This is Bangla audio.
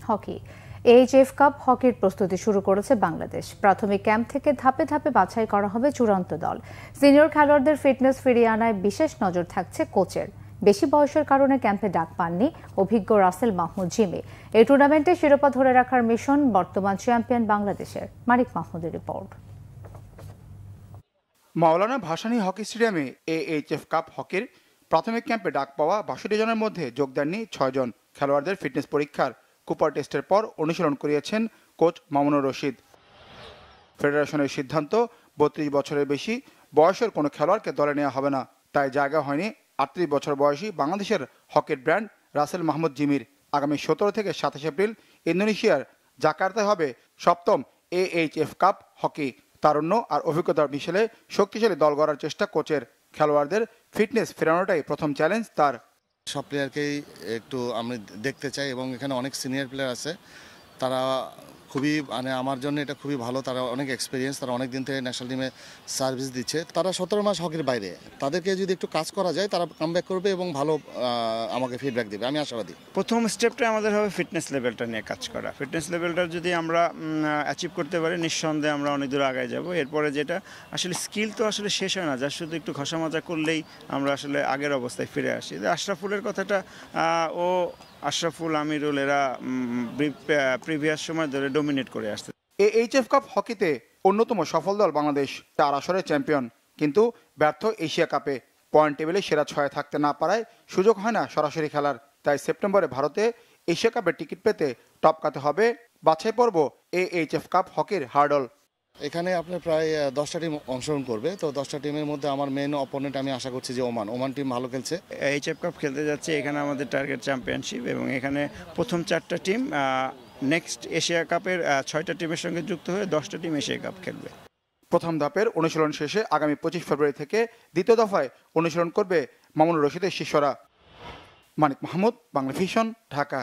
হকি এইচএফ কাপ হকির প্রস্তুতি শুরু করেছে বাংলাদেশ। প্রাথমিক ক্যাম্প থেকে ধাপে ধাপে বাছাই করা হবে চূড়ান্ত দল। সিনিয়র খেলোয়াড়দের ফিটনেস ফিরিয়ে আনায় বিশেষ নজর থাকছে কোচের। বেশি বয়সের কারণে ক্যাম্পে ডাক পাননি অভিজ্ঞ রাসেল মাহমুদ জিমি। এই টুর্নামেন্টে শিরোপা ধরে রাখার মিশন বর্তমান চ্যাম্পিয়ন বাংলাদেশের। মানিক মাহমুদের রিপোর্ট। মাওলানা ভাসানী হকি স্টেডিয়ামে এইচএফ কাপ হকির প্রাথমিক ক্যাম্পে ডাক পাওয়া ৬২ জনের মধ্যে যোগ দেননি ৬ জন। খেলোয়াড়দের ফিটনেস পরীক্ষার কুপার টেস্টের পর অনুশীলন করিয়েছেন কোচ মামুনুর রশিদ। ফেডারেশনের সিদ্ধান্ত ৩২ বছরের বেশি বয়সের কোনো খেলোয়াড়কে দলে নেওয়া হবে না। তাই জায়গা হয়নি ৩৮ বছর বয়সী বাংলাদেশের হকির ব্র্যান্ড রাসেল মাহমুদ জিমির। আগামী ১৭ থেকে ২৭ এপ্রিল ইন্দোনেশিয়ার জাকার্তায় হবে ৭ম এইচএফ কাপ হকি। তারুণ্য আর অভিজ্ঞতার মিশেলে শক্তিশালী দল গড়ার চেষ্টা কোচের। খেলোয়াড়দের ফিটনেস ফেরানোটাই প্রথম চ্যালেঞ্জ তার। সব প্লেয়ারকেই একটু আমি দেখতে চাই এবং এখানে অনেক সিনিয়র প্লেয়ার আছে, তারা খুবই আমার জন্য এটা খুবই ভালো। তারা অনেক এক্সপিরিয়েন্স, তারা অনেক দিন থেকে ন্যাশনাল টিমে সার্ভিস দিচ্ছে। তারা ১৭ মাস হকির বাইরে, তাদেরকে যদি একটু কাজ করা যায় তারা কামব্যাক করবে এবং ভালো আমাকে ফিডব্যাক দেবে, আমি আশাবাদী। প্রথম স্টেপটা আমাদের হবে ফিটনেস লেভেলটা নিয়ে কাজ করা। ফিটনেস লেভেলটা যদি আমরা অ্যাচিভ করতে পারি নিঃসন্দেহে আমরা অনেক দূর আগায় যাব। এরপরে যেটা আসলে স্কিল তো আসলে শেষ হয় না, যার শুধু একটু ঘষা মাজা করলেই আমরা আসলে আগের অবস্থায় ফিরে আসি। আশরাফুলের কথাটা, ও আশরাফুল, আমিরুল এরা প্রিভিয়াস সময় ধরে ডমিনেট করে আসছে। এইচএফ কাপ হকিতে অন্যতম সফল দল বাংলাদেশ, ৪ আসরের চ্যাম্পিয়ন, কিন্তু ব্যর্থ এশিয়া কাপে। পয়েন্ট টেবিলে সেরা ৬ থাকতে না পারায় সুযোগ হয় না সরাসরি খেলার। তাই সেপ্টেম্বরে ভারতে এশিয়া কাপের টিকিট পেতে টপকাতে হবে বাছাই পর্ব এইচএফ কাপ হকির হার্ডল। এখানে আপনার প্রায় 10টা টিম অংশগ্রহণ করবে। তো 10টা টিমের মধ্যে আমার মেন অপোনেন্ট আমি আশা করছি যে ওমান টিম ভালো খেলছে। এইচএফ কাপ খেলতে যাচ্ছে, এখানে আমাদের টার্গেট চ্যাম্পিয়নশিপ এবং এখানে প্রথম 4টা টিম নেক্সট এশিয়া কাপের 6টা টিমের সঙ্গে যুক্ত হয়ে 10টা টিম এশিয়া কাপ খেলবে। প্রথম ধাপের অনুশীলন শেষে আগামী 25 ফেব্রুয়ারি থেকে দ্বিতীয় দফায় অনুশীলন করবে মামুনুর রশিদের শিষ্যরা। মানিক মাহমুদ, বাংলা ভিশন, ঢাকা।